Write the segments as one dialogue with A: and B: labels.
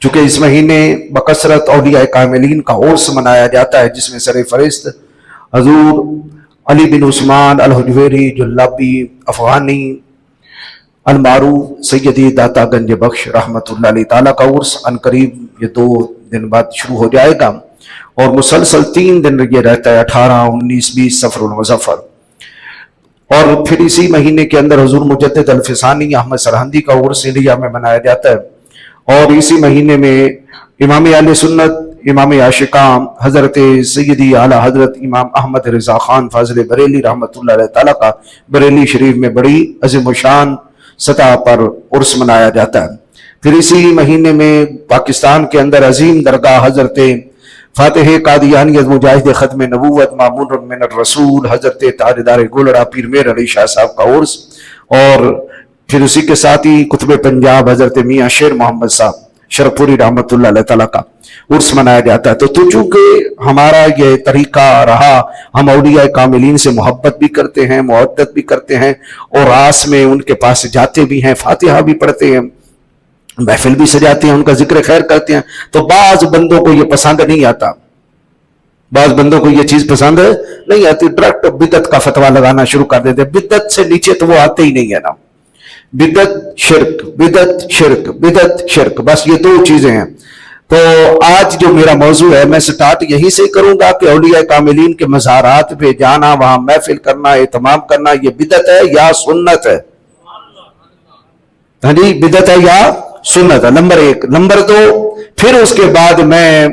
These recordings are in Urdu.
A: چونکہ اس مہینے بکثرت اولیاء کاملین کا عرس منایا جاتا ہے، جس میں سر فہرست حضور علی بن عثمان الحجویری جلابی افغانی المعروف سیدی داتا گنج بخش رحمۃ اللہ علیہ تعالیٰ کا عرس ان قریب یہ 2 دن بعد شروع ہو جائے گا، اور مسلسل 3 دن یہ رہتا ہے، 18، 19، 20 صفر المظفر۔ اور پھر اسی مہینے کے اندر حضور مجدد الفسانی احمد سرہندی کا عرس انڈیا میں منایا جاتا ہے، اور اسی مہینے میں امام اہل سنت امام عاشقان حضرت سیدی اعلیٰ حضرت امام احمد رضا خان فاضل بریلی رحمۃ اللہ علیہ تعالیٰ کا بریلی شریف میں بڑی عظیم و شان سطح پر عرس منایا جاتا ہے۔ پھر اسی مہینے میں پاکستان کے اندر عظیم درگاہ حضرت فاتح قادیانیت مجاہد ختم نبوت مامون من الرسول حضرت تاجدار گولڑا پیر میر علی شاہ صاحب کا عرس، اور پھر اسی کے ساتھ ہی قطب پنجاب حضرت میاں شیر محمد صاحب شرف پوری رحمۃ اللہ علیہ تعالیٰ کا عرس منایا جاتا ہے۔ تو چونکہ ہمارا یہ طریقہ رہا، ہم اولیاء کاملین سے محبت بھی کرتے ہیں، مودت بھی کرتے ہیں، اور آس میں ان کے پاس جاتے بھی ہیں، فاتحہ بھی پڑھتے ہیں، محفل بھی سجاتے ہیں، ان کا ذکر خیر کرتے ہیں، تو بعض بندوں کو یہ پسند نہیں آتا، بعض بندوں کو یہ چیز پسند نہیں آتی، ڈائریکٹ بدعت کا فتویٰ لگانا شروع کر دیتے ہیں۔ بدعت سے نیچے تو وہ آتے ہی نہیں ہے نا، بدعت شرک، بدعت شرک، بدعت شرک، بس یہ 2 چیزیں ہیں۔ تو آج جو میرا موضوع ہے میں سٹارٹ یہیں سے کروں گا کہ اولیاء کاملین کے مزارات پہ جانا، وہاں محفل کرنا، اہتمام کرنا، یہ بدعت ہے یا سنت ہے؟ ہاں جی، بدعت ہے یا سنت ہے، نمبر 1۔ نمبر 2، پھر اس کے بعد میں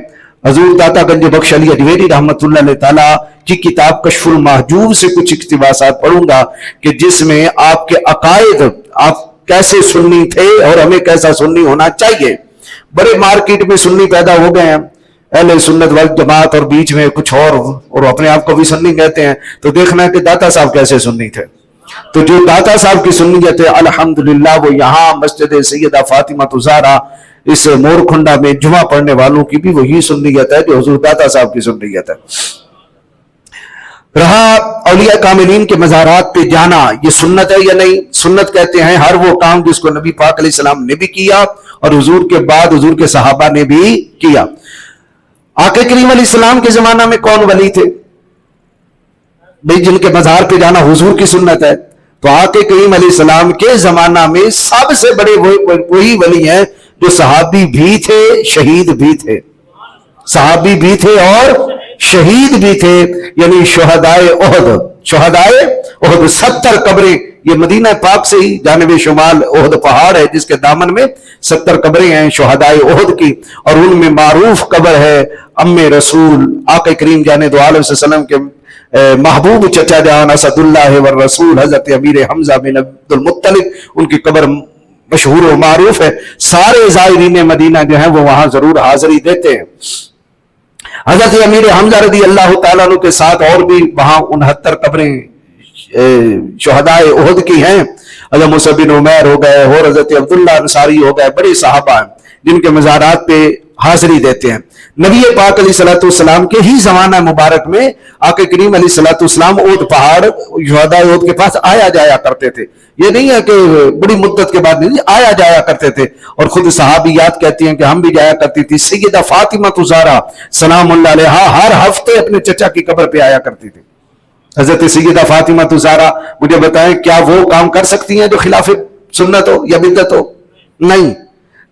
A: حضور داتا گنج بخش علی حجویری رحمۃ اللہ علیہ تعالیٰ کی کتاب کشف المحجوب سے کچھ اقتباسات پڑھوں گا کہ جس میں آپ کے عقائد، آپ کیسے سنی تھے اور ہمیں کیسا سنی ہونا چاہیے۔ بڑے مارکیٹ میں سنی پیدا ہو گئے ہیں، اہل سنت والجماعت، اور بیچ میں کچھ اور اپنے آپ کو بھی سنی کہتے ہیں، تو دیکھنا ہے کہ داتا صاحب کیسے سنی تھے۔ تو جو داتا صاحب کی سنیت ہے الحمدللہ وہ یہاں مسجد سیدہ فاطمہ زہرا اس مور کھنڈا میں جمعہ پڑھنے والوں کی بھی وہی سنیت ہے جو حضور داتا صاحب کی سنیت ہے۔ رہا اولیاء کاملین کے مزارات پہ جانا، یہ سنت ہے یا نہیں؟ سنت کہتے ہیں ہر وہ کام جس کو نبی پاک علیہ السلام نے بھی کیا اور حضور کے بعد حضور کے صحابہ نے بھی کیا۔ آقا کریم علیہ السلام کے زمانہ میں کون ولی تھے بھئی جن کے مزار پہ جانا حضور کی سنت ہے؟ تو آقا کریم علیہ السلام کے زمانہ میں سب سے بڑے وہی ولی ہیں جو صحابی بھی تھے، شہید بھی تھے، صحابی بھی تھے اور شہید بھی تھے، یعنی شہدائے احد۔ شہدائے احد 70 قبریں، یہ مدینہ پاک سے ہی جانب شمال احد پہاڑ ہے جس کے دامن میں 70 قبریں ہیں شہدائے احد کی، اور ان میں معروف قبر ہے ام رسول آقا کریم جانے دو عالم صلی اللہ علیہ وسلم کے محبوب چچا جان اسد اللہ والرسول حضرت امیر حمزہ بن عبد المطلب، ان کی قبر مشہور و معروف ہے۔ سارے زائرین مدینہ جو ہیں وہ وہاں ضرور حاضری دیتے ہیں۔ حضرت امیر حمزہ رضی اللہ تعالیٰ عنہ کے ساتھ اور بھی وہاں 69 قبریں شہدائے احد کی ہیں۔ حضرت مصعب بن عمیر ہو گئے اور حضرت عبداللہ انصاری ہو گئے، بڑے صحابہ ہیں جن کے مزارات پہ حاضری دیتے ہیں۔ نبی پاک علیہ الصلوۃ والسلام کے ہی زمانہ مبارک میں آقا کریم علیہ الصلوۃ والسلام احد پہاڑ شہدائے احد کے پاس آیا جایا کرتے تھے۔ یہ نہیں ہے کہ بڑی مدت کے بعد نہیں، آیا جایا کرتے تھے، اور خود صحابیات کہتی ہیں کہ ہم بھی جایا کرتی تھی۔ سیدہ فاطمہ زہرا سلام اللہ علیہا ہر ہفتے اپنے چچا کی قبر پہ آیا کرتی تھی۔ حضرت سیدہ فاطمہ زہرا مجھے بتائیں کیا وہ کام کر سکتی ہیں جو خلاف سنت ہو یا بدعت ہو؟ نہیں۔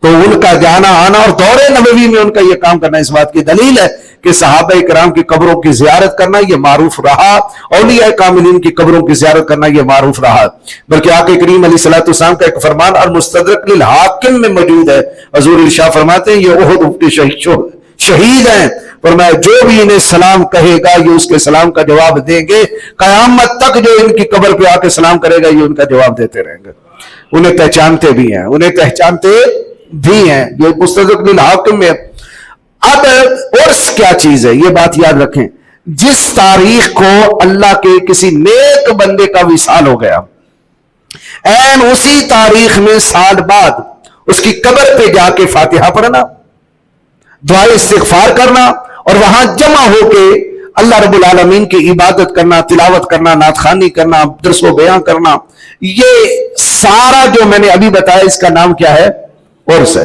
A: تو ان کا جانا آنا اور دور نبوی میں ان کا یہ کام کرنا اس بات کی دلیل ہے کہ صحابہ کرام کی قبروں کی زیارت کرنا یہ معروف رہا، اولیاء کاملین کی قبروں کی زیارت کرنا یہ معروف رہا۔ بلکہ آقا کریم علیہ الصلوۃ والسلام کا ایک فرمان المستدرک للحاکم میں موجود ہے، حضور ارشاد فرماتے ہیں یہ احد کے شہید ہیں، فرمایا جو بھی انہیں سلام کہے گا یہ اس کے سلام کا جواب دیں گے، قیامت تک جو ان کی قبر پہ آ کے سلام کرے گا یہ ان کا جواب دیتے رہیں گے۔ انہیں پہچانتے بھی ہیں، انہیں پہچانتے بھی ہیں، جو مستدرک للحاکم میں۔ اب عرس کیا چیز ہے یہ بات یاد رکھیں، جس تاریخ کو اللہ کے کسی نیک بندے کا وصال ہو گیا، این اسی تاریخ میں سال بعد اس کی قبر پہ جا کے فاتحہ پڑھنا، دعائے استغفار کرنا، اور وہاں جمع ہو کے اللہ رب العالمین کی عبادت کرنا، تلاوت کرنا، نعت خوانی کرنا، درس و بیان کرنا، یہ سارا جو میں نے ابھی بتایا اس کا نام کیا ہے؟ عرس ہے۔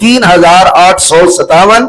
A: 3857।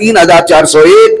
A: 3401।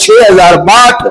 A: 6062,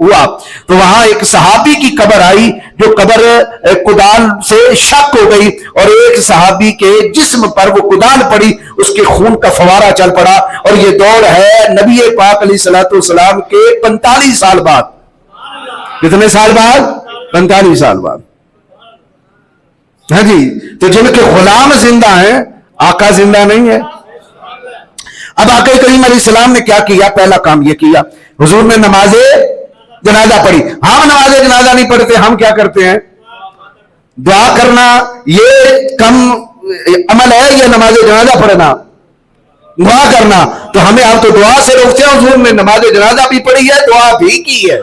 A: ہوا تو وہاں ایک صحابی کی قبر آئی جو قبر کدال سے شق ہو گئی اور ایک صحابی کے جسم پر وہ کدال پڑی, اس کے خون کا فوارہ چل پڑا. اور یہ دوڑ ہے نبی پاک علیہ الصلوۃ والسلام کے 45 سال بعد. کتنے سال بعد؟ 45 سال بعد. ہاں جی, تو جن کے غلام زندہ ہیں, آقا زندہ نہیں ہے. اب آقا کریم علیہ السلام نے کیا کیا؟ پہلا کام یہ کیا, حضور نے نماز جنازہ پڑھی. ہم نماز جنازہ نہیں پڑھتے, ہم کیا کرتے ہیں؟ دعا کرنا. یہ کم عمل ہے یہ نماز جنازہ پڑھنا, دعا کرنا. تو ہمیں آپ تو دعا سے روکتے ہیں, حضور نے نماز جنازہ بھی پڑھی ہے, دعا بھی کی ہے.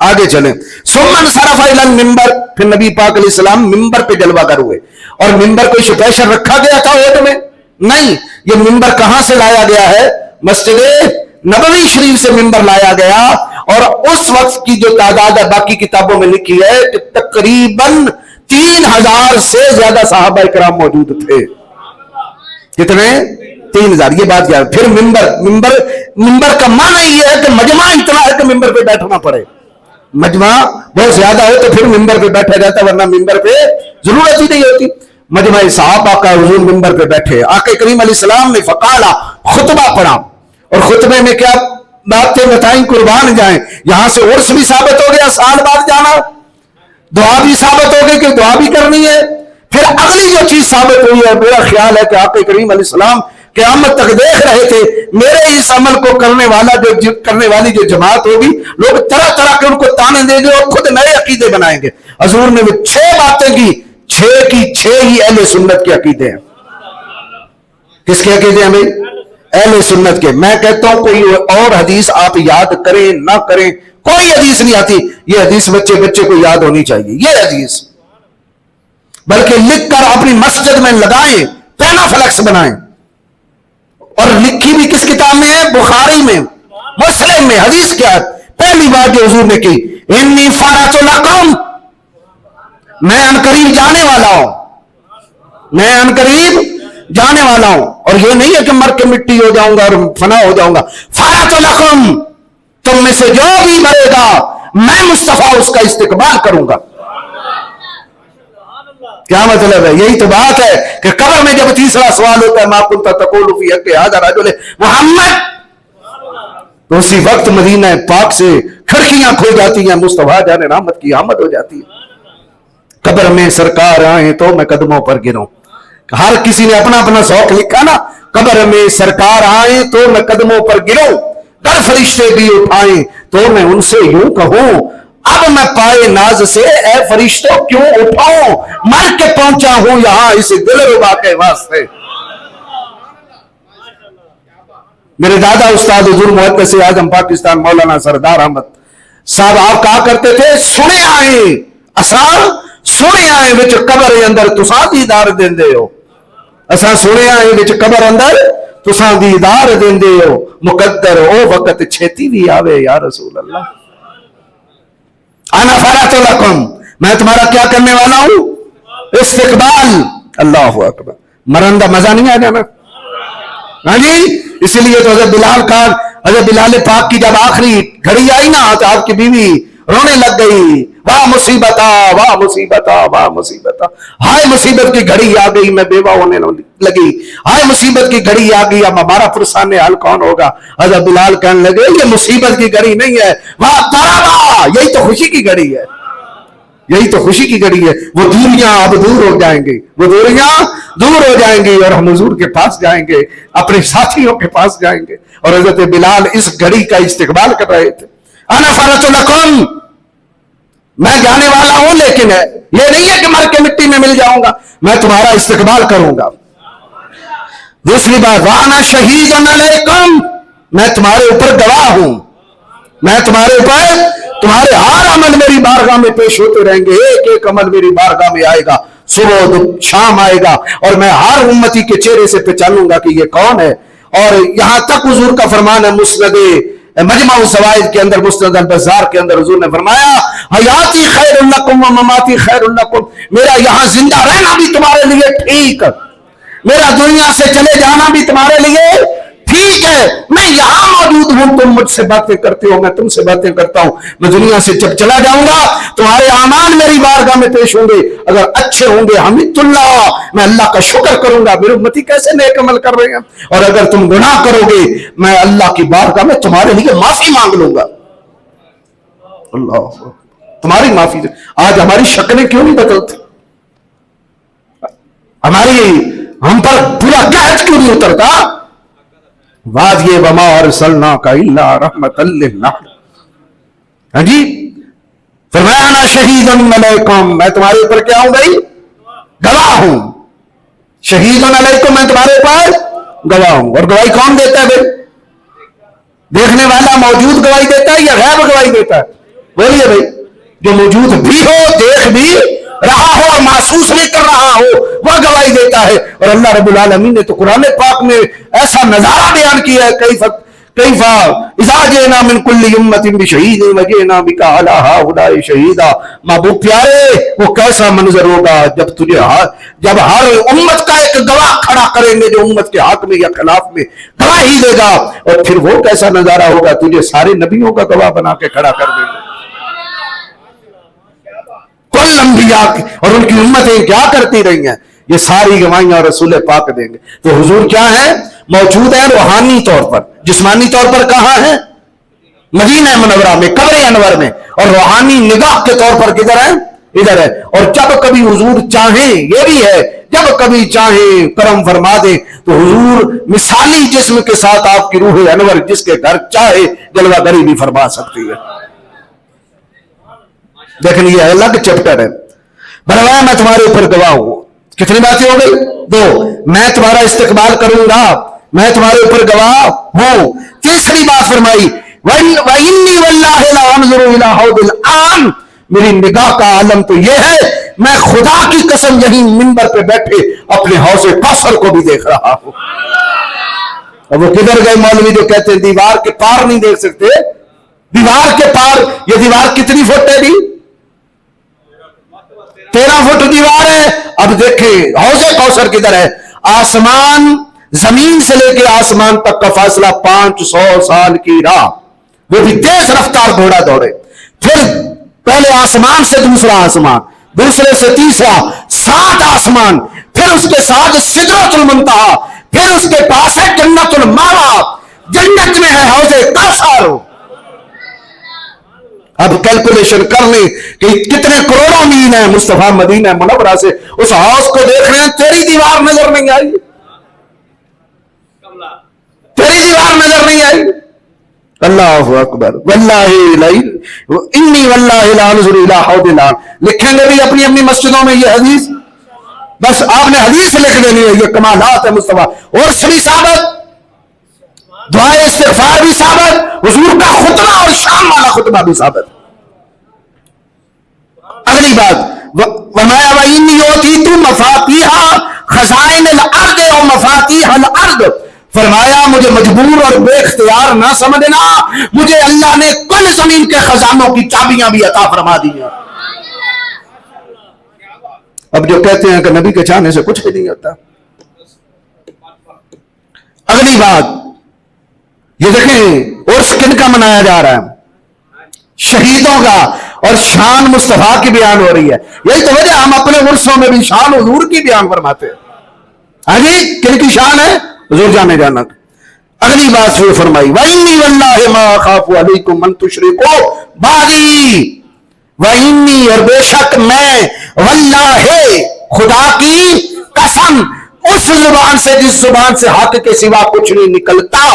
A: آگے چلیں. ثم انصرف الی المنبر, پھر نبی پاک علیہ السلام ممبر پہ جلوہ گر ہوئے. اور ممبر کوئی اسپیشل رکھا گیا تھا عہد میں؟ نہیں. یہ ممبر کہاں سے لایا گیا ہے؟ مسجد نبوی شریف سے ممبر لایا گیا. اور اس وقت کی جو تعداد ہے باقی کتابوں میں لکھی ہے کہ تقریباً 3000 سے زیادہ صحابہ کرام موجود تھے. کتنے؟ 3000. یہ بات کیا ہے؟ پھر ممبر کا معنی یہ ہے کہ مجمع اتنا ہے کہ ممبر پہ بیٹھنا پڑے. مجمع بہت زیادہ ہو تو پھر ممبر پہ بیٹھا جاتا, ورنہ ممبر پہ ضرورت ہی نہیں ہوتی. مجمع صحابہ کا حضور ممبر پہ بیٹھے. آقا کریم علیہ السلام نے فقالا, خطبہ پڑھا. اور خطبے میں کیا باتیں بتائیں؟ قربان جائیں. یہاں سے عرس بھی ثابت ہو گیا, سال بعد جانا. دعا بھی ثابت ہو گئی کہ دعا بھی کرنی ہے. پھر اگلی جو چیز ثابت ہوئی ہے, میرا خیال ہے کہ آقا کریم علیہ السلام قیامت تک دیکھ رہے تھے میرے اس عمل کو کرنے والی جو جماعت ہوگی, لوگ طرح طرح کے ان کو تانے دیں گے اور خود نئے عقیدے بنائیں گے. حضور نے وہ 6 باتیں کی, 6 کی 6 ہی اہل سنت کے عقیدے ہیں. کس کے عقیدے ہیں بھائی؟ اہل سنت کے. میں کہتا ہوں کوئی اور حدیث آپ یاد کریں نہ کریں, کوئی حدیث نہیں آتی. یہ حدیث بچے کو یاد ہونی چاہیے. یہ حدیث بلکہ لکھ کر اپنی مسجد میں لگائیں, پینا فلیکس بنائیں. اور لکھی بھی کس کتاب میں ہے؟ بخاری میں, مسلم میں. حدیث کیا ہے؟ پہلی بات جو حضور نے کی, انی فارغ لکم, میں عنقریب جانے والا ہوں, میں عنقریب جانے والا ہوں. اور یہ نہیں ہے کہ مر کے مٹی ہو جاؤں گا اور فنا ہو جاؤں گا. فارغ لکم, تم میں سے جو بھی مرے گا میں مصطفیٰ اس کا استقبال کروں گا. کیا مطلب ہے؟ یہی تو بات ہے کہ قبر میں جب تیسرا سوال ہوتا ہے ما کنت تقول فی حق ھذا الرجل محمد, تو اسی وقت مدینہ پاک سے کھڑکیاں کھل جاتی ہیں, مصطفیٰ جان رحمت کی آمد ہو جاتی ہے. قبر میں سرکار آئیں تو میں قدموں پر گروں. ہر کسی نے اپنا اپنا شوق لکھا نا. قبر میں سرکار آئیں تو میں قدموں پر گروں, گر فرشتے بھی اٹھائیں تو میں ان سے یوں کہوں اب میں پائے ناز سے اے فرشتوں کیوں اٹھاؤں, مر کے پہنچا ہوں یہاں اس دلربا کے واسطے. میرے دادا استاد حضور محدث اعظم پاکستان مولانا سردار احمد صاحب آپ کہا کرتے تھے, سنے آئے اساں سنے آئے وچ قبر اندر تساں دیدار دیندے ہو, اساں سنے آئے وچ قبر اندر تساں دیدار دیندے ہو, مقدر او وقت چھتی بھی آوے یا رسول اللہ. انا فرات لکم, میں تمہارا کیا کرنے والا ہوں؟ استقبال. اللہ اکبر. مرن دا مزہ نہیں آ جانا؟ ہاں جی. اسی لیے تو حضرت بلال پاک کی جب آخری گھڑی آئی نا تو آپ کی بیوی رونے لگ گئی, واہ مصیبتا واہ مصیبتا واہ مصیبتا, ہائے مصیبت کی گھڑی آ گئی, میں بیوہ ہونے لگی, ہائے مصیبت کی گھڑی آ گئی, اب ہمارا پرسان حال کون ہوگا؟ حضرت بلال کہنے لگے یہ مصیبت کی گھڑی نہیں ہے, واہ طربا, یہی تو خوشی کی گھڑی ہے, یہی تو خوشی کی گھڑی ہے. وہ دوریاں اب دور ہو جائیں گی, وہ دوریاں دور ہو جائیں گی اور ہم حضور کے پاس جائیں گے, اپنے ساتھیوں کے پاس جائیں گے. اور حضرت بلال اس گھڑی کا استقبال کر رہے تھے. انا فرات لکم, میں جانے والا ہوں, لیکن یہ نہیں ہے کہ مر کے مٹی میں مل جاؤں گا, میں تمہارا استقبال کروں گا. دوسری بات, وانا شہید علیکم, میں تمہارے اوپر گواہ ہوں, میں تمہارے اوپر, تمہارے ہر عمل میری بارگاہ میں پیش ہوتے رہیں گے, ایک ایک عمل میری بارگاہ میں آئے گا, صبح شام آئے گا, اور میں ہر امتی کے چہرے سے پہچانوں گا کہ یہ کون ہے. اور یہاں تک حضور کا فرمان ہے مسند مجمع الزوائد کے اندر, مسند البزار کے اندر حضور نے فرمایا حیاتی خیر لکم و مماتی خیر لکم, میرا یہاں زندہ رہنا بھی تمہارے لیے ٹھیک, میرا دنیا سے چلے جانا بھی تمہارے لیے ٹھیک ہے میں یہاں موجود ہوں, تم مجھ سے باتیں کرتے ہو, میں تم سے باتیں کرتا ہوں, میں دنیا سے جب چلا جاؤں گا تمہارے اعمال میری بارگاہ میں پیش ہوں گے, اگر اچھے ہوں گے حمید اللہ, میں اللہ کا شکر کروں گا میرے امتی کیسے نیک عمل کر رہے ہیں, اور اگر تم گناہ کرو گے میں اللہ کی بارگاہ میں تمہارے لیے معافی مانگ لوں گا. اللہ تمہاری معافی. آج ہماری شکلیں کیوں نہیں بدلتی, ہم پر پورا قحط کیوں نہیں اترتا؟ واجی وما ارسلناک الا رحمۃ للعالمین. ہاں جی, فرمایا انا شہید علیکم, میں تمہارے اوپر کیا ہوں بھائی, گواہ ہوں. شہید علیکم, میں تمہارے اوپر گواہ ہوں. اور گواہی کون دیتا ہے بھائی؟ دیکھنے والا موجود گواہی دیتا ہے یا غیب گواہی دیتا ہے؟ بولیے بھائی. جو موجود بھی ہو, دیکھ بھی رہا ہو اور محسوس بھی کر رہا ہو, وہ گواہی دیتا ہے. اور اللہ رب العالمین نے تو قرآن پاک میں ایسا نظارہ بیان کیا ہے, کیف اذا جئنا من کل امۃ بشہید وجئنا بک علی ہؤلاء شہیدا. محبوب پیارے, وہ کیسا منظر ہوگا جب ہر امت کا ایک گواہ کھڑا کریں گے جو امت کے حق میں یا خلاف میں گواہی دے گا, اور پھر وہ کیسا نظارہ ہوگا, تجھے سارے نبیوں کا گواہ بنا کے کھڑا کر دیں گے. کل انبیاء اور ان کی امتیں کیا کرتی رہی ہیں, یہ ساری گواہیاں رسول پاک دیں گے. تو حضور کیا ہے, موجود ہے روحانی طور پر. جسمانی طور پر کہاں ہے؟ مدینہ منورہ میں, قبر انور میں. اور روحانی نگاہ کے طور پر کدھر ہے؟ ادھر ہے. اور جب کبھی حضور چاہیں, یہ بھی ہے جب کبھی چاہیں کرم فرما دے تو حضور مثالی جسم کے ساتھ آپ کی روح انور جس کے گھر چاہے جلوہ گری بھی فرما سکتی ہے. لیکن یہ الگ چیپٹر ہے. بلوایا میں تمہارے اوپر گواہ ہوں. کتنی باتیں ہو گئی؟ 2. میں تمہارا استقبال کروں گا, میں تمہارے اوپر گواہ ہوں. تیسری بات فرمائی وَإِنِّي وَاللَّهِ لَأَنظُرُ إِلَىٰ حَوْضِ الْآن, میری نگاہ کا عالم تو یہ ہے میں خدا کی قسم یہیں منبر پہ بیٹھے اپنے حوض کوثر کو بھی دیکھ رہا ہوں. اور وہ کدھر گئے مولوی جو کہتے ہیں دیوار کے پار نہیں دیکھ سکتے؟ دیوار کے پار, یہ دیوار کتنی فٹ ہے جی؟ 13 فٹ دیوار ہے. اب دیکھیں حوض کوثر کدھر ہے؟ آسمان, زمین سے لے کے آسمان تک کا فاصلہ 500 سال کی راہ, وہ بھی تیز رفتار گھوڑا دوڑے. پھر پہلے آسمان سے دوسرا آسمان, دوسرے سے تیسرا, 7 آسمان, پھر اس کے ساتھ سدرۃ المنتہا, پھر اس کے پاس ہے جنت الماوا, جنت میں ہے حوض کوثر. اب کیلکولیشن کر لیں کہ کتنے کروڑوں میل ہیں مصطفیٰ مدینہ منورہ سے اس حوض کو دیکھ رہے ہیں. تیری دیوار نظر نہیں آئی, تیری دیوار نظر نہیں آئی. اللہ اکبر. واللہ انی واللہ لانظر الی حوض الآن. لکھیں گے بھی اپنی اپنی مسجدوں میں یہ حدیث, بس آپ نے حدیث لکھ دینی ہے. یہ کمالات ہے مصطفیٰ. اور بھی ثابت, دعائے استغفار بھی ثابت, حضور کا خطبہ اور شام والا خطبہ بھی ثابت. اگلی بات وَمَا وَإِنِّي أُوتِيتُ مَفَاتِيحَ خَزَائِنِ الْأَرْضِ وَمَفَاتِيحَ الْأَرْضِ. فرمایا مجھے مجبور اور بے اختیار نہ سمجھنا, مجھے اللہ نے کل زمین کے خزانوں کی چابیاں بھی عطا فرما دی ہیں. اب جو کہتے ہیں کہ نبی کے چاہنے سے کچھ بھی نہیں ہوتا. اگلی بات یہ دیکھیں عرس کن کا منایا جا رہا ہے؟ شہیدوں کا. اور شان مصطفیٰ کی بیان ہو رہی ہے. یہی تو وجہ ہم اپنے عرسوں میں بھی شان حضور کی بیان فرماتے ہیں. ہاں جی, کن کی شان ہے؟ حضور جانے جانا. اگلی بات وہ فرمائی وَإِنِّي وَاللَّهِ مَا أَخَافُ عَلَيْكُمْ مَن تُشْرِكُوا بَعْدِي. وَإِنِّي اور بے شک میں, واللہ خدا کی قسم, اس زبان سے جس زبان سے حق کے سوا کچھ نہیں نکلتا,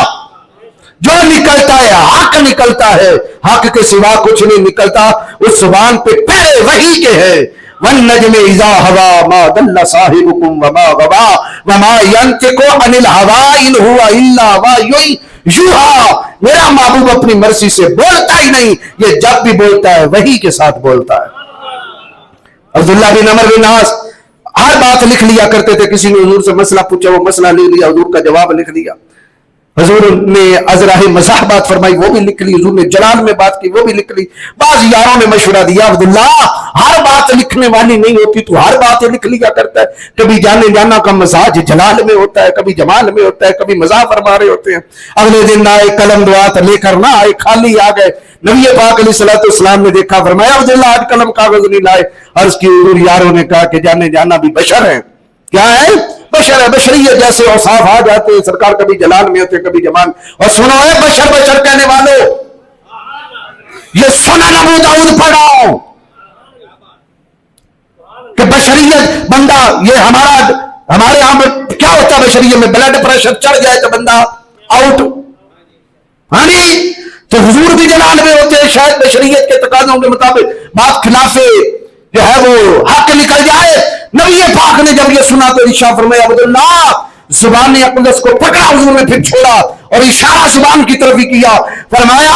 A: جو نکلتا ہے حق نکلتا ہے, حق کے سوا کچھ نہیں نکلتا. اس زبان پہ پہلے وحی کے ہے وَالنَّجْمِ إِذَا هَوَىٰ مَا ضَلَّ صَاحِبُكُمْ وَمَا غَوَىٰ وَمَا يَنطِقُ عَنِ الْهَوَىٰ إِنْ هُوَ إِلَّا وَحْيٌ يُوحَىٰ. میرا محبوب اپنی مرضی سے بولتا ہی نہیں, یہ جب بھی بولتا ہے وحی کے ساتھ بولتا ہے. عبداللہ بن عمر بن عاص ہر بات لکھ لیا کرتے تھے. کسی نے حضور سے مسئلہ پوچھا, وہ مسئلہ لکھ لیا, حضور کا جواب لکھ لیا. حضور نے ازراہ مزاح بات فرمائی وہ بھی لکھ لی, حضور نے جلال میں بات کی وہ بھی لکھ لی. بعض یاروں نے مشورہ دیا عبداللہ ہر بات لکھنے والی نہیں ہوتی, تو ہر بات لکھ لیا کرتا ہے, کبھی جانے جانا کا مزاج جلال میں ہوتا ہے, کبھی جمال میں ہوتا ہے, کبھی مزاح فرما رہے ہوتے ہیں. اگلے دن آئے قلم دعات لے کر نہ آئے, خالی آ گئے. نبی پاک علیہ الصلوۃ والسلام نے دیکھا, فرمایا عبداللہ آج قلم کاغذ نہیں لائے. عرض کی حضور یاروں نے کہا کہ جانے جانا بھی بشر ہے. کیا ہے؟ بشر ہے. بشریت جیسے اوصاف آ جاتے ہیں سرکار, کبھی جلال میں ہوتے کبھی جمال. اور سنو اے بشر بشر کہنے والوں, یہ سنن ابو داؤد پڑھاؤ کہ بشریت بندہ, یہ ہمارے یہاں کیا ہوتا ہے بشریت میں, بلڈ پریشر چڑھ جائے تو بندہ آؤٹ. ہاں جی, تو حضور بھی جلال میں ہوتے ہیں, شاید بشریت کے تقاضوں کے مطابق بات خلاف جو ہے وہ حق نکل جائے. نبی پاک نے جب یہ سنا تو ارشاد فرمایا عبداللہ زبان اقدس کو پکڑا, حضور نے پھر چھوڑا اور اشارہ زبان کی طرف ہی کیا. فرمایا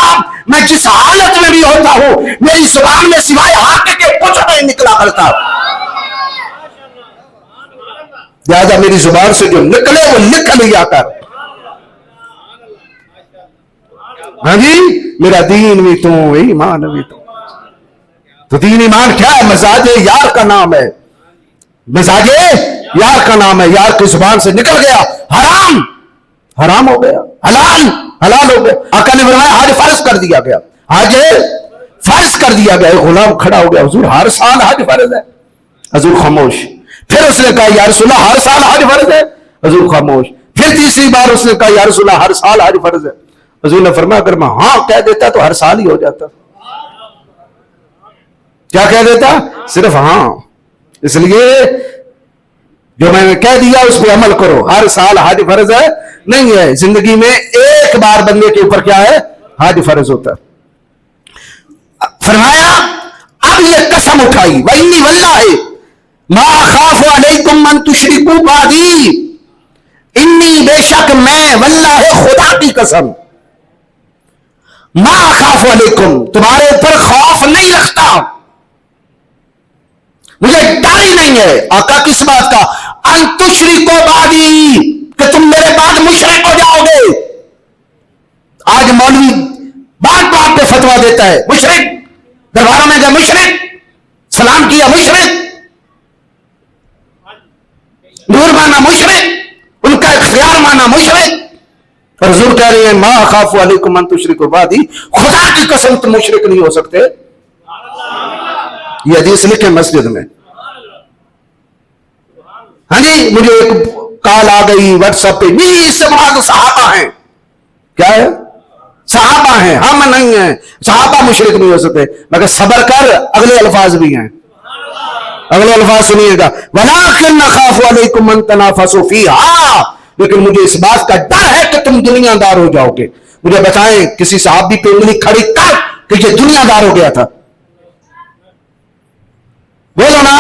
A: میں جس حالت میں بھی ہوتا ہوں میری زبان میں سوائے حق کے کچھ نہیں نکلا کرتا, لہذا میری زبان سے جو نکلے وہ لکھ لیا کر. ہاں جی, میرا دین بھی تو ایمان بھی تو دین ایمان کیا ہے؟ مزاج یار کا نام ہے, مزاج یار کا نام ہے. یار کی زبان سے نکل گیا حرام حرام ہو گیا, حلال حلال ہو گیا. آقا نے فرمایا حج فرض کر دیا گیا, حج فرض کر دیا گیا. غلام کھڑا ہو گیا, حضور ہر سال حج فرض ہے. حضور خاموش. پھر اس نے کہا یا رسول اللہ ہر سال حج فرض ہے. حضور خاموش. پھر تیسری بار اس نے کہا یا رسول اللہ ہر سال حج فرض ہے. حضور نے فرمایا اگر میں ہاں کہہ دیتا تو ہر سال ہی ہو جاتا. کیا کہہ دیتا؟ صرف ہاں. اس لیے جو میں نے کہہ دیا اس پہ عمل کرو. ہر سال حج فرض ہے نہیں ہے, زندگی میں ایک بار بندے کے اوپر کیا ہے؟ حج فرض ہوتا ہے. فرمایا اب یہ قسم اٹھائی وَإِنِّي وَاللَّهِ مَا أَخَافُ عَلَيْكُمْ مَن تُشْرِكُوا بَعْدِي, انی بے شک میں واللہ خدا کی قسم ما اخاف علیکم تمہارے اوپر خوف نہیں رکھتا, مجھے ڈر ہی نہیں ہے. آقا کس بات کا؟ ان تشرکوا بعدی, کہ تم میرے بعد مشرک ہو جاؤ گے. آج مولوی بات بات پہ فتوا دیتا ہے مشرک, درباروں میں گئے مشرک, سلام کیا مشرک, نور مانا مشرک, ان کا اختیار مانا مشرک. اور حضور کہہ رہے ہیں ما اخاف علیکم من تشرکوا بعدی, خدا کی قسم تم مشرک نہیں ہو سکتے. یہ حدیث لکھے مسجد میں. ہاں جی, مجھے ایک کال آ گئی واٹس ایپ پہ, نہیں اس سے مراد صحابہ ہیں. کیا ہے؟ صحابہ ہیں, ہم نہیں ہیں. صحابہ مشرک نہیں ہو سکتے. مگر صبر کر, اگلے الفاظ بھی ہیں, اگلے الفاظ سنیے گا. وَلَٰكِنْ نَخَافُ عَلَيْكُمْ مَن تَنَافَسُوا فِيهَا, لیکن مجھے اس بات کا ڈر ہے کہ تم دنیا دار ہو جاؤ گے. مجھے بتائیں کسی صحابی پہ انگلی کھڑی کر کہ یہ دنیا دار ہو گیا تھا. بولو نا,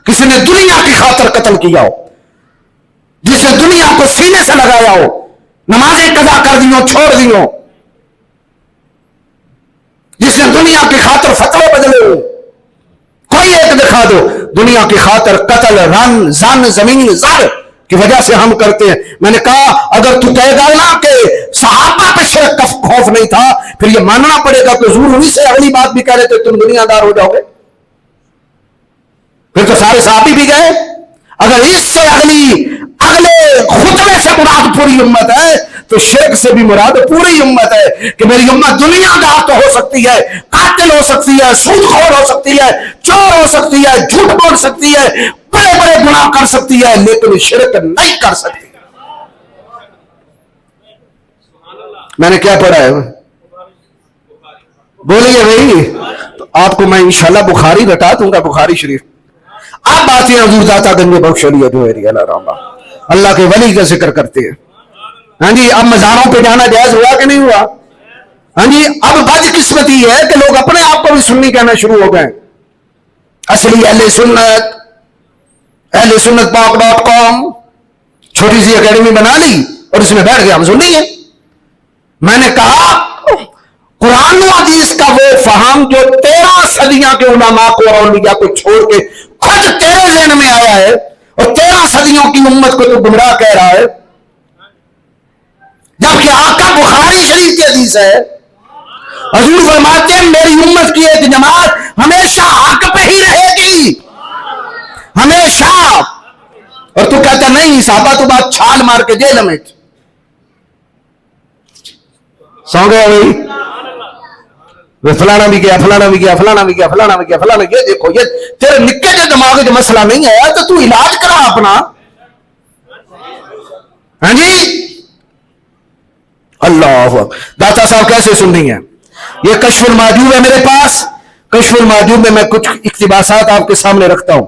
A: کسی نے دنیا کی خاطر قتل کیا ہو, جس نے دنیا کو سینے سے لگایا ہو, نمازیں قضا کر دی ہو, چھوڑ دی ہو, جس نے دنیا کی خاطر فتوے بدلے ہو, کوئی ایک دکھا دو. دنیا کی خاطر قتل, رن, زن, زمین, زر کی وجہ سے ہم کرتے ہیں. میں نے کہا اگر تو کہے گا نا کہ صحابہ پہ شرک کا خوف نہیں تھا, پھر یہ ماننا پڑے گا کہ حضور انہی سے اگلی بات بھی کہہ رہے تھے تم دنیا دار ہو جاؤ گے. پھر تو سارے صحابی بھی گئے. اگر اس سے اگلے خطبے سے مراد پوری امت ہے تو شرک سے بھی مراد پوری امت ہے کہ میری امت دنیا دار تو ہو سکتی ہے, قاتل ہو سکتی ہے, سود خور ہو سکتی ہے, چور ہو سکتی ہے, جھوٹ بول سکتی ہے, بڑے بڑے گناہ کر سکتی ہے, لیکن شرک نہیں کر سکتی. میں نے کیا پڑھا ہے بولیے بھائی, تو آپ کو میں انشاءاللہ بخاری بتا دوں گا, بخاری شریف. آپ باتیں حضور داتا گنج بخش علی جوہری اللہ کے ولی کا ذکر کرتے ہیں. ہاں جی, اب مزاروں پہ جانا جائز ہوا کہ نہیں ہوا؟ ہاں جی, اب بد قسمتی ہے کہ لوگ اپنے آپ کو بھی سنی کہنا شروع ہو گئے. اصلی اہل سنت پاک.com چھوٹی سی اکیڈمی بنا لی اور اس میں بیٹھ گیا ہم سنی ہے. میں نے کہا قرآن و حدیث کا وہ فہم جو 13 صدیاں کے علماء کو اور اولیاء کو چھوڑ کے خود تیرے ذہن میں آیا ہے, اور 13 صدیوں کی امت کو تو گمراہ کہہ رہا ہے. جبکہ آقا بخاری شریف کی حدیث ہے، حضور فرماتے ہیں میری امت کی ایک جماعت ہمیشہ حق پہ ہی رہے گی، ہمیشہ. اور تو کہتا نہیں صحابہ تو بات چھال مار کے جیل میں سو گئے ہوئی، فلانا بھی گیا، فلانا بھی گیا، فلانا بھی گیا، فلانا بھی گیا، فلانا. یہ دیکھو یہ تیرے نکے کے دماغ جو مسئلہ نہیں ہے تو تو علاج کرا اپنا. ہاں جی اللہ داتا صاحب کیسے سن رہی ہیں؟ یہ کشف المحجوب ہے میرے پاس. کشف المحجوب میں کچھ اقتباسات آپ کے سامنے رکھتا ہوں.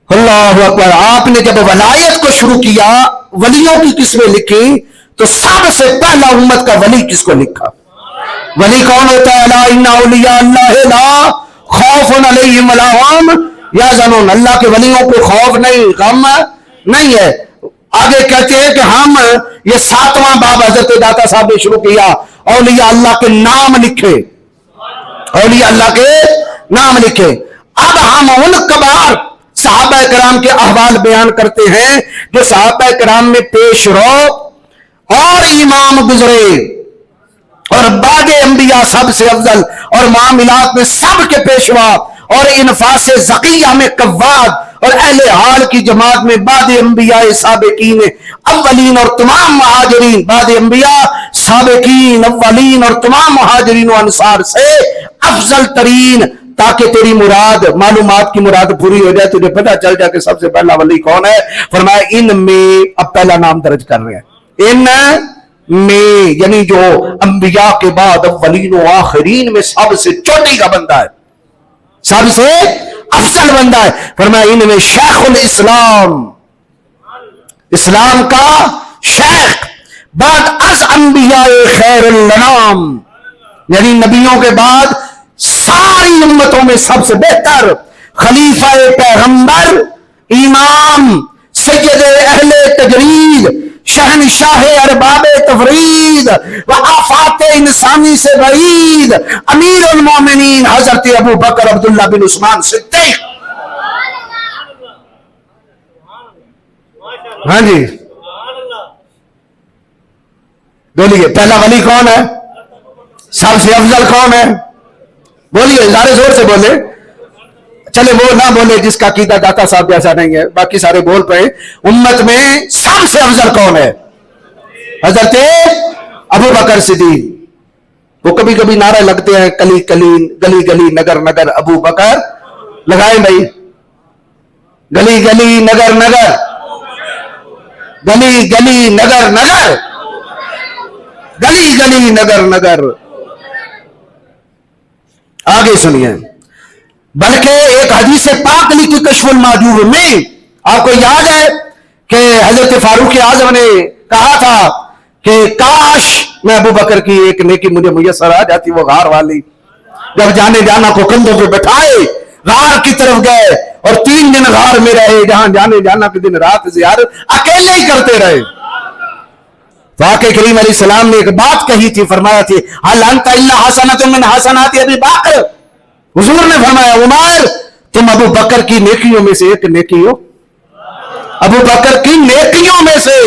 A: اللہ اکبر. آپ نے جب ولایت کو شروع کیا، ولیوں کی قسمیں لکھی، تو سب سے پہلا امت کا ولی کس کو لکھا؟ ولی کون ہوتا ہے؟ الا ان اولیاء اللہ لا خوف علیہم ولا هم یحزنون. اللہ کے ولیوں کو خوف نہیں، غم نہیں ہے. آگے کہتے ہیں کہ ہم یہ 7واں باب حضرت داتا صاحب نے شروع کیا، اولیاء اللہ کے نام لکھے، اولیاء اللہ کے نام لکھے. اب ہم ان کبار صحابہ کرام کے احوال بیان کرتے ہیں جو صحابہ کرام میں پیش رو اور امام گزرے اور بعد انبیاء سب سے افضل اور معاملات میں سب کے پیشوا اور انفاس زکیہ میں قواد اور اہل حال کی جماعت میں بعد انبیاء سابقین اولین اور تمام مہاجرین، بعد انبیاء سابقین اولین اور تمام مہاجرین و انصار سے افضل ترین، تاکہ تیری مراد معلومات کی مراد پوری ہو جائے، تجھے پتہ چل جائے کہ سب سے پہلا ولی کون ہے. فرمایا ان میں، اب پہلا نام درج کر رہے ہیں، ان میں یعنی جو انبیاء کے بعد اولین و آخرین میں سب سے چوٹی کا بندہ ہے، سب سے افضل بندہ ہے. فرمایا ان میں شیخ الاسلام، اسلام کا شیخ، بعد از انبیاء خیر الانام، یعنی نبیوں کے بعد ساری امتوں میں سب سے بہتر خلیفہ پیغمبر، امام، سید اہل تجرید، شہنشاہ ارباب تفرید و آفات انسانی سے بعید، امیر المومنین حضرت ابو بکر عبداللہ بن عثمان صدیق. ہاں جی بولیے پہلا ولی کون ہے؟ سب سے افضل کون ہے؟ بولیے سارے زور سے بولے. چلے وہ نہ بولے جس کا عقیدہ داتا صاحب جیسا نہیں ہے، باقی سارے بول پڑے. امت میں سب سے افضل کون ہے؟ حضرت ابو بکر صدیق. وہ کبھی کبھی نعرے لگتے ہیں کلی کلی گلی گلی نگر نگر ابو بکر، لگائیں بھائی، گلی گلی نگر نگر، گلی گلی نگر نگر، گلی گلی نگر نگر. آگے سنیے. بلکہ ایک حدیث پاک لکھی کشف المحجوب میں، آپ کو یاد ہے کہ حضرت فاروق اعظم نے کہا تھا کہ کاش میں ابو بکر کی ایک نیکی مجھے میسر آ جاتی، وہ غار والی. جب جانے جانا کو کندھوں پہ بٹھائے غار کی طرف گئے اور 3 دن غار میں رہے، جہاں جانے جانا کے دن رات زیارت اکیلے ہی کرتے رہے. تو آقا کریم علیہ السلام نے ایک بات کہی تھی، فرمایا تھی حل انت الا حسنۃ من حسنات ابی بکر. حضور نے فرمایا عمر تم ابو بکر کی نیکیوں میں سے ایک نیکی ہو، ابو بکر کی نیکیوں میں سے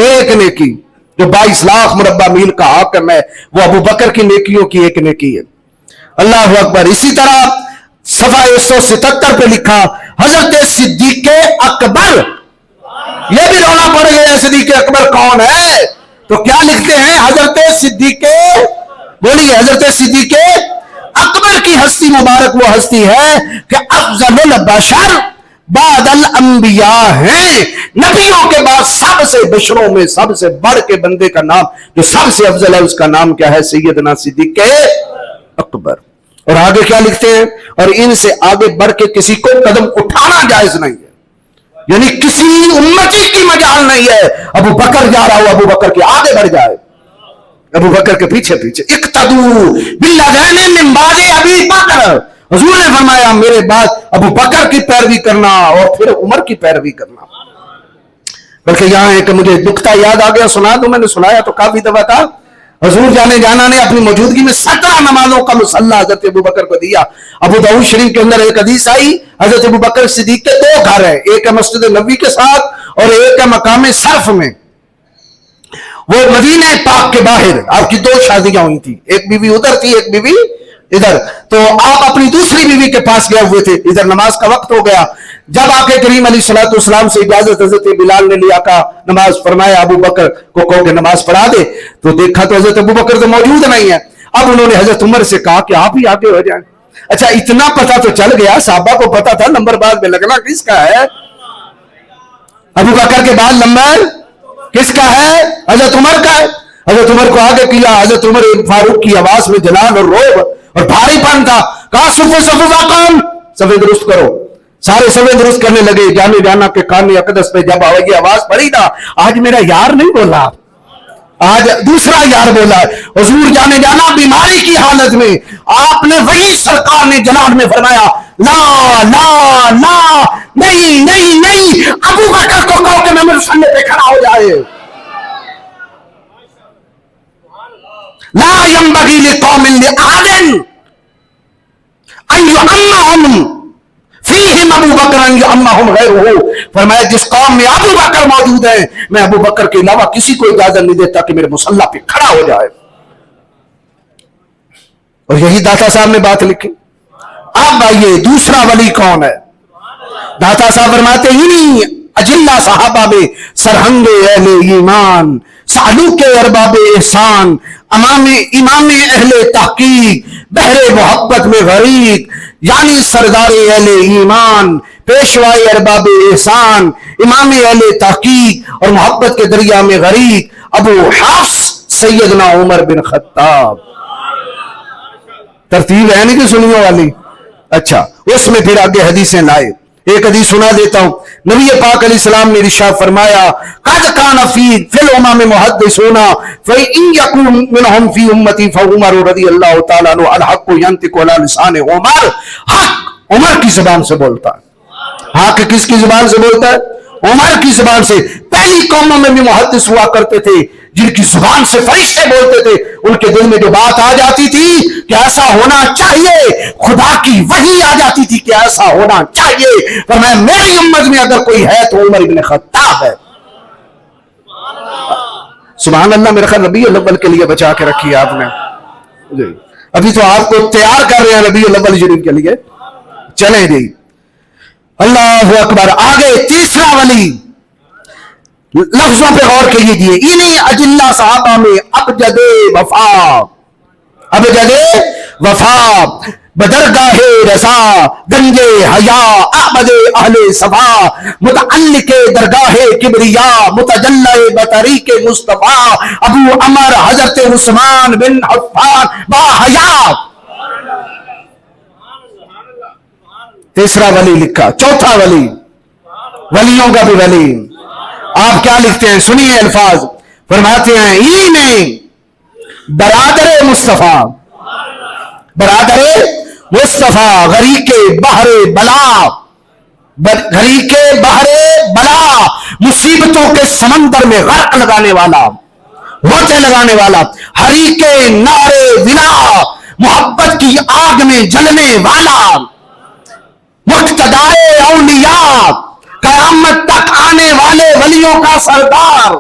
A: ایک نیکی. جو 22 لاکھ مربع میل کا حاکم ہے وہ ابو بکر کی نیکیوں کی ایک نیکی ہے. اللہ اکبر. اسی طرح صفحہ 177 پہ لکھا حضرت صدیق اکبر. یہ بھی رونا پڑ گیا صدیق اکبر کون ہے؟ تو کیا لکھتے ہیں؟ حضرت صدیق، بولیے حضرت صدیق اکبر کی ہستی مبارک وہ ہستی ہے کہ افضل البشر بعد الانبیاء ہیں. نبیوں کے بعد سب سے بشروں میں سب سے بڑھ کے بندے کا نام جو سب سے افضل ہے، اس کا نام کیا ہے؟ سیدنا صدیق اکبر. اور آگے کیا لکھتے ہیں؟ اور ان سے آگے بڑھ کے کسی کو قدم اٹھانا جائز نہیں ہے، یعنی کسی امتی کی مجال نہیں ہے ابو بکر جا رہا ہو ابو بکر کے آگے بڑھ جائے، ابو بکر کے پیچھے پیچھے. اقتدو بالذین من بعد ابی بکر. حضور نے فرمایا میرے بعد ابو بکر کی پیروی کرنا اور پھر عمر کی پیروی کرنا. بلکہ یہاں ایک مجھے نکتہ یاد آ گیا، سنا دوں. میں نے سنایا تو کافی دفعہ تھا. حضور جانے جانا نے اپنی موجودگی میں 17 نمازوں کا مصلی حضرت ابو بکر کو دیا. ابو داؤد شریف کے اندر ایک حدیث آئی، حضرت ابو بکر صدیق کے 2 گھر ہیں، ایک ہے مسجد نبوی کے ساتھ اور ایک ہے مقام صرف میں. وہ مدینہ پاک کے باہر آپ کی 2 شادیاں ہوئی تھی، ایک بیوی ادھر تھی ایک بیوی ادھر، تو آپ اپنی دوسری بیوی کے پاس گئے ہوئے تھے، ادھر نماز کا وقت ہو گیا، جب آقا کریم علیہ الصلوۃ والسلام سے اجازت حضرت بلال نے لیا کا نماز، فرمایا ابو بکر کو کہو کہ نماز پڑھا دے، تو دیکھا تو حضرت ابو بکر تو موجود نہیں ہے، اب انہوں نے حضرت عمر سے کہا کہ آپ ہی آگے ہو جائیں۔ اچھا اتنا پتہ تو چل گیا، صحابہ کو پتہ تھا نمبر بعد میں لگنا کس کا ہے، ابو بکر کے بعد نمبر کس کا ہے، حضرت عمر کا ہے۔ حضرت عمر کو آگے کیا، حضرت عمر فاروق کی آواز میں جلال اور روب اور بھاری پن تھا، کہا صفو فاقم، صفے درست کرو، سارے صفے درست کرنے لگے۔ جانے جانا کے قامی اقدس پہ جب یہ آواز پڑی نا، آج میرا یار نہیں بولا، آج دوسرا یار بولا، حضور جانے جانا بیماری کی حالت میں آپ نے وہی سرکار نے جناب میں فرمایا لا لا لا نہیں نہیں نہیں، ابو بکر کو کہو کہ میں مسلے پہ کھڑا ہو جائے، لا ينبغي لقوم لأحد ان يؤمهم فيهم ابو بکر ان يؤمهم غيره، فرمایا جس قوم میں ابو بکر موجود ہے میں ابو بکر کے علاوہ کسی کو اجازت نہیں دیتا کہ میرے مصلی پہ کھڑا ہو جائے۔ اور یہی داتا صاحب نے بات لکھی۔ اب آئیے دوسرا ولی کون ہے، داتا صاحب فرماتے ہی نہیں اجلہ صحابہ میں سرہنگ اہل ایمان، سالوک ارباب احسان، امام اہل تحقیق، بحر محبت میں غریق، یعنی سردار اہل ایمان، پیشوائے ارباب احسان، امام اہل تحقیق اور محبت کے دریا میں غریق، ابو حفص سیدنا عمر بن خطاب۔ ترتیب ہے نہیں کہ سنیوں والی؟ اچھا اس میں پھر آگے حدیثیں لائے، ایک حدیث سنا دیتا ہوں۔ نبی پاک علیہ السلام نے ارشاد فرمایا قد کان فی الامم محدثون فإن یکن منهم فی امتی فعمر رضی اللہ تعالیٰ عنہ الحق ینطق علی لسان عمر، حق عمر کی زبان سے بولتا ہے۔ حق کس کی زبان سے بولتا ہے؟ عمر کی زبان سے۔ پہلی قوموں میں بھی محدث ہوا کرتے تھے جن کی زبان سے فرشتے بولتے تھے، ان کے دل میں جو بات آ جاتی تھی کہ ایسا ہونا چاہیے، خدا کی وحی آ جاتی تھی کہ ایسا ہونا چاہیے، پر میں میری امت میں اگر کوئی ہے تو عمر بن خطاب ہے۔ سبحان اللہ، میرے خیال ربیع الاول کے لیے بچا کے رکھی آپ نے، ابھی تو آپ کو تیار کر رہے ہیں ربیع الاول شریف کے لیے، چلیں جی اللہ اکبر۔ آگے تیسرا ولی، لفظوں پہ غور کیجیے، انہیں اجلہ صحابہ میں ابجد وفا، ابجد وفا، بدرگاہ رضا، گنج حیا، احمد اہل صفا، متعلق درگاہ کبریا، متجلی بطریق مصطفیٰ، ابو عمر حضرت عثمان بن عفان با حیا۔ تیسرا ولی لکھا۔ چوتھا ولی، ولیوں کا بھی ولی، آپ کیا لکھتے ہیں سنیے الفاظ، فرماتے ہیں ای میں برادر مصطفیٰ، برادر مصطفیٰ، غریق بحر بلا، غریق بحر بلا، مصیبتوں کے سمندر میں غرق لگانے والا، ہوتے لگانے والا، حریق نار ولا، محبت کی آگ میں جلنے والا، مقتدائے اولیاء، قیامت تک آنے والے ولیوں کا سردار،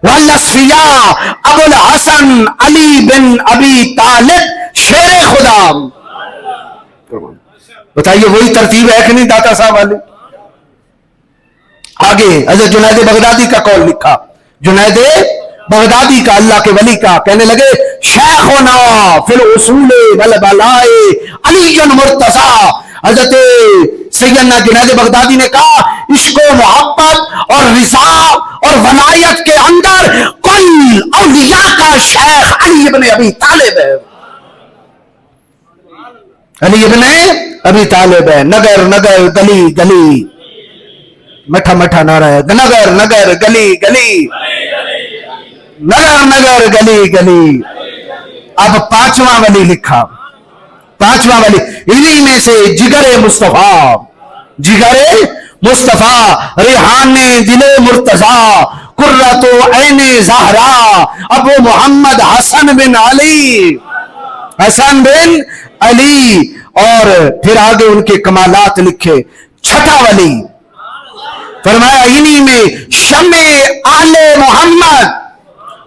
A: والاسفیاء، ابو الحسن علی بن ابی طالب شیر خدا۔ بتائیے وہی ترتیب ہے کہ نہیں داتا صاحب والی؟ آگے حضرت جنید بغدادی کا قول لکھا، جنید بغدادی کا، اللہ کے ولی کا، کہنے لگے شیخنا فی الاصول والبلاء علی مرتضی۔ حضرت سیدنا جنید بغدادی نے کہا عشق و محبت اور رضا اور ولایت کے اندر کل اولیاء کا شیخ علی ابن ابی طالب ہے، علی ابن ابی طالب ہے۔ نگر نگر گلی گلی، مٹھا مٹھا نعرہ ہے، نگر نگر گلی گلی، نگر نگر گلی گلی۔ اب پانچواں ولی لکھا، پانچواں ولی، انہی میں سے جگر مصطفیٰ، جگر مصطفیٰ، ریحان دل مرتضیٰ، قرۃ عین زہرا، ابو محمد حسن بن علی، حسن بن علی۔ اور پھر آگے ان کے کمالات لکھے۔ چھٹا ولی، فرمایا انہی میں شمع آل محمد،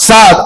A: 7।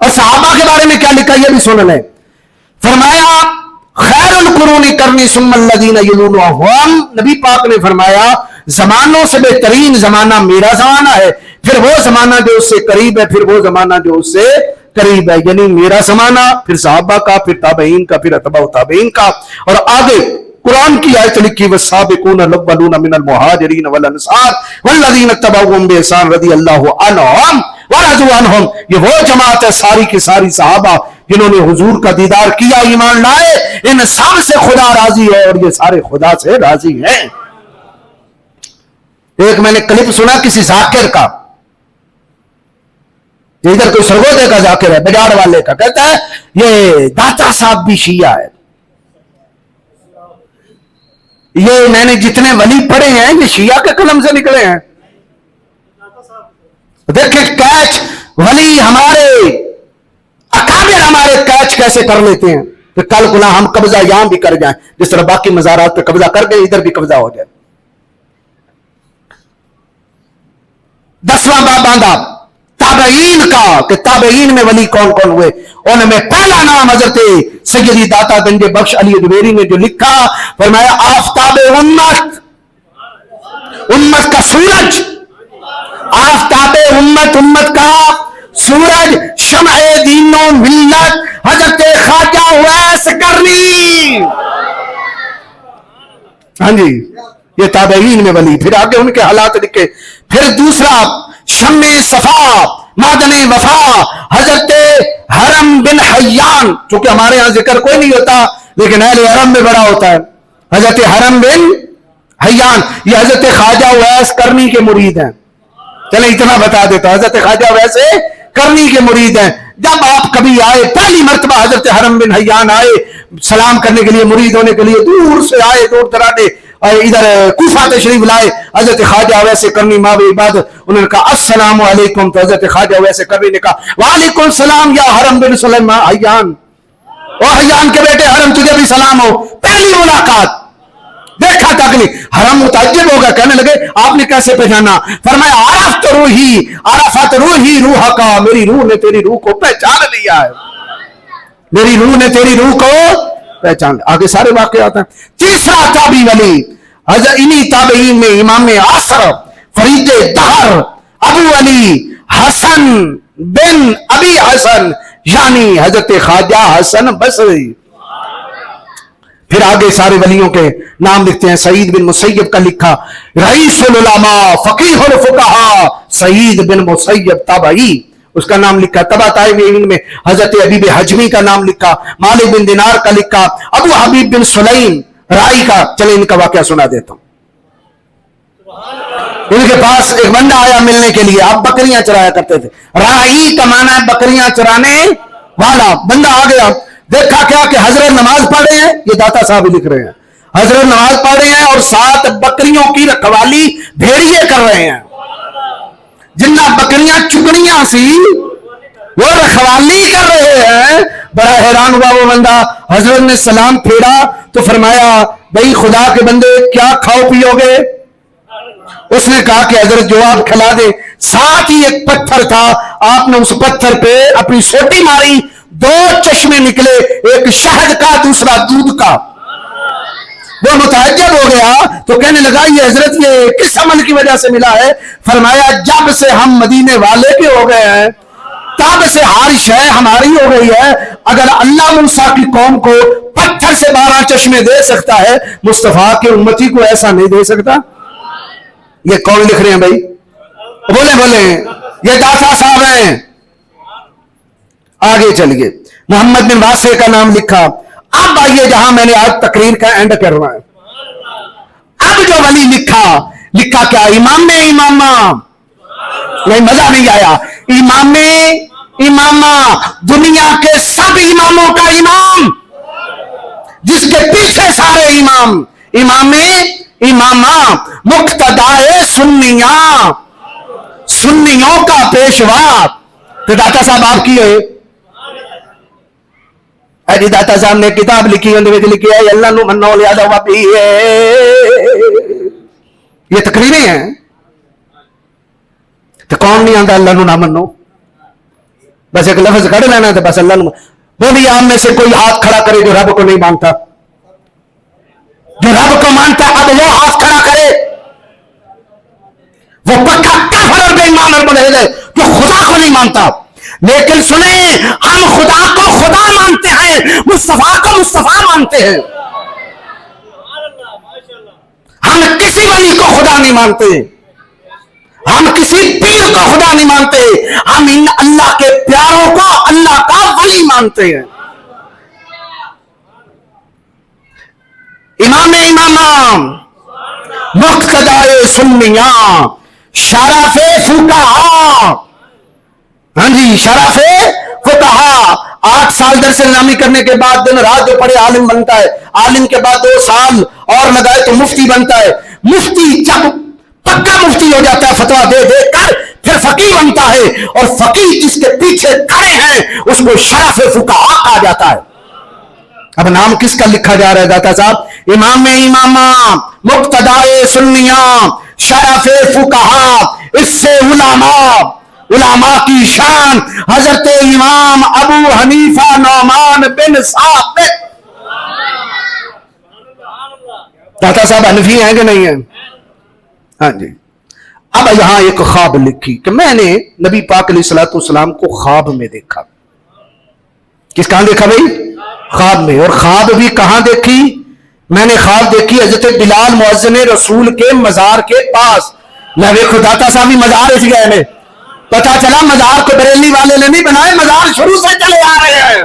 A: اور صحابہ کے بارے میں کیا لکھا یہ بھی سن لیں. فرمایا خیر القرون کرنی ثم الذین یلونہم. نبی پاک نے فرمایا زمانوں سے بہترین زمانہ میرا زمانہ ہے، پھر وہ زمانہ جو اس سے قریب ہے، پھر وہ زمانہ جو اس سے قریب ہے. یعنی میرا زمانہ، پھر صحابہ کا، پھر تابعین کا، پھر اتباع تابعین کا. اور آگے قرآن کی آیت لکھی والسابقون الاولون من المہاجرین والانصار والذین اتبعوہم بإحسان رضی اللہ عنہم ورضوا عنہم. یہ وہ جماعت ہے ساری کی ساری صحابہ جنہوں نے حضور کا دیدار کیا، ایمان لائے، ان سب سے خدا راضی ہے اور یہ سارے خدا سے راضی ہیں. ایک میں نے کلپ سنا کسی ذاکر کا، ادھر کوئی سرگودے کا ذاکر ہے بجاڑ والے کا، کہتا ہے یہ داتا صاحب بھی شیعہ ہے. یہ میں نے جتنے ولی پڑھے ہیں یہ شیعہ کے قلم سے نکلے ہیں. دیکھیں کیچ ولی ہمارے اکابر ہمارے کیچ کیسے کر لیتے ہیں کہ کل کو ہم قبضہ یہاں بھی کر جائیں، جس طرح باقی مزارات پہ قبضہ کر گئے ادھر بھی قبضہ ہو جائے. 10واں باب باندھا تابعین کا کہ تابعین میں ولی کون کون ہوئے. ان میں پہلا نام حضرت سیدی داتا گنج بخش علی دبیری نے جو لکھا، فرمایا آفتاب امت، امت کا سورج، آفتاب امت، امت کا سورج، شمع دین و ملت، حضرت خواجہ اویس کرنی. ہاں جی یہ تابعین میں ولی. پھر آگے ان کے حالات لکھے. پھر دوسرا شمع صفا معدن وفا حضرت حرم بن حیان، چونکہ ہمارے ہاں ذکر کوئی نہیں ہوتا لیکن اہل حرم میں بڑا ہوتا ہے. حضرت حرم بن حیان یہ حضرت خواجہ اویس کرنی کے مرید ہیں. چلیں اتنا بتا دیتا ہوں، حضرت خواجہ اویس کرنی کے مرید ہیں. جب آپ کبھی آئے، پہلی مرتبہ حضرت حرم بن حیان آئے سلام کرنے کے لیے، مرید ہونے کے لیے دور سے آئے، دور دراڈے ادھر کوفہ تشریف لائے. حضرت خواجہ اویس کرنی ماں عبادت، انہوں نے کہا السلام علیکم، تو حضرت خواجہ اویس کرنی نے کہا وعلیکم السلام یا حرم بن سلیمان حیان، او حیان کے بیٹے حرم تجھے بھی سلام ہو. پہلی ملاقات دیکھا تک نہیں. حرم متعجب ہو گیا، کہنے لگے آپ نے کیسے پہچانا؟ فرمایا عرفت روحی، عرفت روحی روح کا، میری روح نے تیری روح کو پہچان لیا ہے، میری روح نے تیری روح کو پہچان. آگے سارے واقعات ہیں. تیسرا تابعی ولی حضرت انہی تابعین میں امام عصر فرید دہر ابو علی حسن بن ابی حسن یعنی حضرت خواجہ حسن بصری. پھر آگے سارے ولیوں کے نام لکھتے ہیں. سعید بن مسیب کا لکھا رئیس العلماء فقیہ الفقہاء سعید بن مسیب تابعی، اس کا نام لکھا. تبع تابعین میں حضرت حبیب حجمی کا نام لکھا، مالک بن دینار کا لکھا، ابو حبیب بن سلیم رائی کا. چلے ان کا واقعہ سنا دیتا ہوں. ان کے پاس ایک بندہ آیا ملنے کے لیے، آپ بکریاں چرایا کرتے تھے. رائی کا معنی ہے بکریاں چرانے والا. بندہ آ گیا، دیکھا کیا کہ حضرت نماز پڑھ رہے ہیں، یہ داتا صاحب لکھ رہے ہیں، حضرت نماز پڑھ رہے ہیں اور 7 بکریوں کی رکھوالی بھیڑیے کر رہے ہیں. جنہ بکریاں چکڑیاں سی وہ رکھوالی کر رہے ہیں. بڑا حیران ہوا وہ بندہ. حضرت نے سلام پھیرا تو فرمایا بھئی خدا کے بندے کیا کھاؤ پیو گے؟ اس نے کہا کہ حضرت جو آپ کھلا دے. ساتھ ہی ایک پتھر تھا، آپ نے اس پتھر پہ اپنی سوٹی ماری، 2 چشمے نکلے، ایک شہد کا دوسرا دودھ کا. وہ متعجب ہو گیا تو کہنے لگا یہ حضرت یہ کس عمل کی وجہ سے ملا ہے؟ فرمایا جب سے ہم مدینے والے کے ہو گئے ہیں تب سے ہر شے ہماری ہو گئی ہے. اگر اللہ موسیٰ کی قوم کو پتھر سے 12 چشمے دے سکتا ہے، مصطفیٰ کے امتی کو ایسا نہیں دے سکتا. یہ کون لکھ رہے ہیں بھائی؟ بولے یہ داتا صاحب ہیں. آگے چلیے. محمد بن واسع کا نام لکھا. اب آئیے جہاں میں نے آج تقریر کا اینڈ کرنا ہے. اب جو ولی لکھا کیا؟ امام نہیں، مزہ نہیں آیا. امامہ دنیا کے سب اماموں کا امام، جس کے پیچھے سارے امامہ مقتدائے سنیوں کا پیشوا. تو داتا صاحب آپ کی ہے جی. داتا صاحب نے کتاب لکھی، اندر لکھی ہے اللہ نو منو لہذا واپی ہے. یہ تقریریں ہیں. تو کون نہیں آتا اللہ نو نہ منو؟ بس ایک لفظ کر لینا تو بس اللہ بولیے آپ میں سے کوئی ہاتھ کھڑا کرے جو رب کو نہیں مانتا، جو رب کو مانتا اب وہ ہاتھ کھڑا کرے، وہ پکا کافر اور بے ایمان اور ملحد ہے جو خدا کو نہیں مانتا۔ لیکن سنیں، ہم خدا کو خدا مانتے ہیں، مصطفیٰ کو مصطفیٰ مانتے ہیں، ہم کسی ولی کو خدا نہیں مانتے، ہم کسی پیر کو خدا نہیں مانتے، ہم ان اللہ کے پیاروں کو اللہ کا ولی مانتے ہیں۔ امام امام مقتدائے سنیاں شرف فقہا، ہاں جی شرف فقہا، 8 سال درس نظامی کرنے کے بعد دن رات جو پڑھے عالم بنتا ہے، عالم کے بعد 2 سال اور لگائے تو مفتی بنتا ہے، مفتی جب پکا مفتی ہو جاتا ہے فتویٰ دے دے کر پھر فقیہ بنتا ہے، اور فقیہ جس کے پیچھے کھڑے ہیں اس کو شرف فقہا کہا جاتا ہے۔ اب نام کس کا لکھا جا رہا ہے داتا صاحب؟ امام امامہ مقتدائے سنیاں شرف فقہا، اس سے علماء کی شان حضرت امام ابو حنیفہ نعمان بن ثابت۔ داتا صاحب حنفی ہیں کہ نہیں ہیں؟ ہاں جی۔ اب یہاں ایک خواب لکھی کہ میں نے نبی پاک علیہ الصلوۃ والسلام کو خواب میں دیکھا۔ کس کہاں دیکھا بھائی؟ خواب میں۔ اور خواب بھی کہاں دیکھی؟ میں نے خواب دیکھی حضرت بلال مؤذن رسول کے مزار کے پاس۔ میں دیکھو داتا صاحب بھی مزار اس گئے میں، پتا چلا مزار کو بریلی والے نے نہیں بنائے، مزار شروع سے چلے آ رہے ہیں۔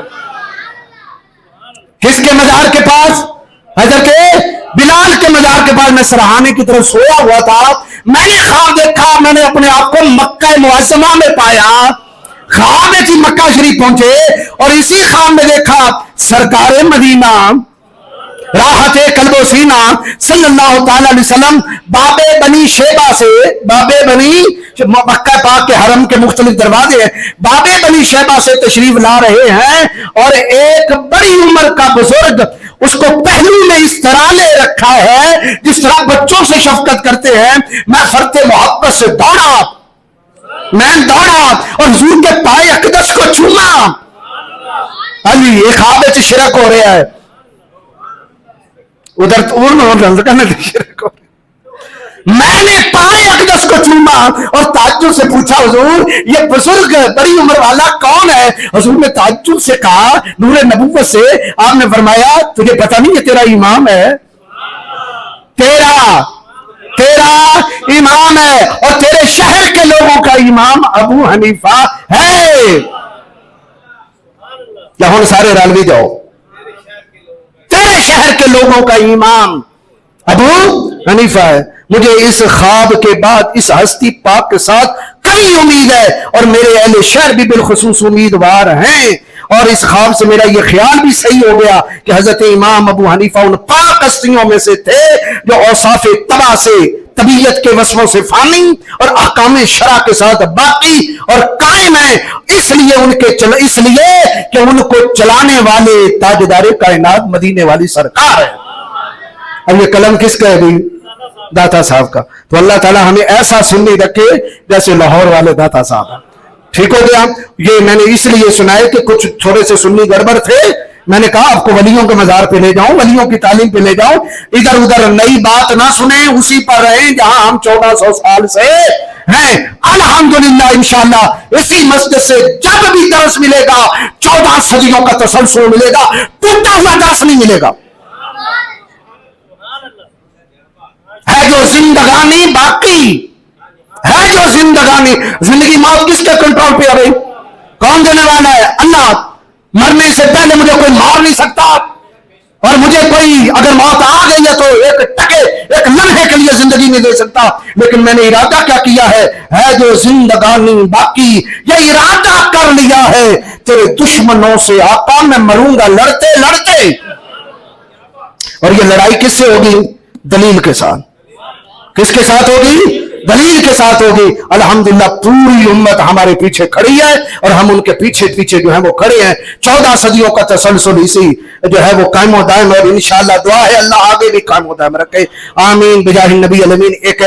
A: کس کے مزار کے پاس؟ حضرت بلال کے مزار کے پاس۔ میں سرحانے کی طرف سویا ہوا تھا، میں نے خواب دیکھا، میں نے اپنے آپ کو مکہ معظمہ میں پایا۔ خواب میں تھی مکہ شریف پہنچے اور اسی خواب میں دیکھا سرکار مدینہ راحت قلب و سینہ صلی اللہ تعالی علیہ وسلم باب بنی شیبہ سے، باب بنی مکہ پاک کے حرم کے مختلف دروازے ہیں، باب بنی شیبہ سے تشریف لا رہے ہیں، اور ایک بڑی عمر کا بزرگ اس کو پہلو میں اس طرح لے رکھا ہے جس طرح بچوں سے شفقت کرتے ہیں۔ میں فرط محبت سے دوڑا اور حضور کے پائے اقدس کو چھوما۔ علی ایک خواب سے شرک ہو رہا ہے، ادھر شرک ہو رہا ہے۔ میں نے پائے اقدس کو چھوما اور تعجب سے پوچھا حضور یہ بزرگ بڑی عمر والا کون ہے؟ حضور نے تعجب سے کہا نور نبوت سے، آپ نے فرمایا تجھے پتہ نہیں یہ تیرا امام ہے، تیرا امام ہے، اور تیرے شہر کے لوگوں کا امام ابو حنیفہ ہے۔ یا ہوں سارے رالوی جاؤ، تیرے شہر کے لوگوں کا امام ابو حنیفہ ہے۔ مجھے اس خواب کے بعد اس ہستی پاک کے ساتھ کئی امید ہے، اور میرے اہل شہر بھی بالخصوص امیدوار ہیں، اور اس خواب سے میرا یہ خیال بھی صحیح ہو گیا کہ حضرت امام ابو حنیفہ ان پاک ہستیوں میں سے تھے جو اوصاف طبع سے، طبیعت کے وصفوں سے فانی اور احکام شرع کے ساتھ باقی اور قائم ہیں، اس لیے کہ ان کو چلانے والے تاجدار کائنات مدینے والی سرکار ہے۔ اب یہ قلم کس کا ہے بھی؟ داتا صاحب کا۔ تو اللہ تعالیٰ ہمیں ایسا سنی رکھے جیسے لاہور والے داتا صاحب ہیں۔ ٹھیک ہو گیا؟ یہ میں نے اس لیے سنائے کہ کچھ تھوڑے سے سنی گڑبڑ تھے، میں نے کہا آپ کو ولیوں کے مزار پہ لے جاؤں، ولیوں کی تعلیم پہ لے جاؤں، ادھر ادھر نئی بات نہ سنیں، اسی پر رہیں جہاں ہم 1400 سال سے ہیں۔ الحمدللہ انشاءاللہ اسی مسجد سے جب بھی درس ملے گا 14 صدیوں کا تسلسل ملے گا، ٹوٹا ہوا درس نہیں ملے گا۔ ہے جو زندگانی باقی ہے، جو زندگی موت کس کے کنٹرول پہ ہے بھائی؟ کون دینے والا ہے؟ اللہ۔ مرنے سے پہلے مجھے کوئی مار نہیں سکتا، اور مجھے کوئی اگر موت آ گئی ہے تو ایک لمحے کے لیے زندگی نہیں دے سکتا، لیکن میں نے ارادہ کیا کیا ہے جو زندگانی باقی، یہ ارادہ کر لیا ہے تیرے دشمنوں سے آقا میں مروں گا لڑتے لڑتے۔ اور یہ لڑائی کس سے ہوگی؟ دلیل کے ساتھ۔ کس کے ساتھ ہوگی؟ دلیل کے ساتھ ہوگی۔ الحمدللہ پوری امت ہمارے پیچھے کھڑی ہے، اور ہم ان کے پیچھے پیچھے جو ہے وہ کھڑے ہیں۔ 14 صدیوں کا تسلسل اسی جو ہے وہ قائم و دائم، اور انشاءاللہ دعا ہے اللہ آگے بھی قائم و دائم رکھے، آمین بجاہ النبی الامین۔ ایک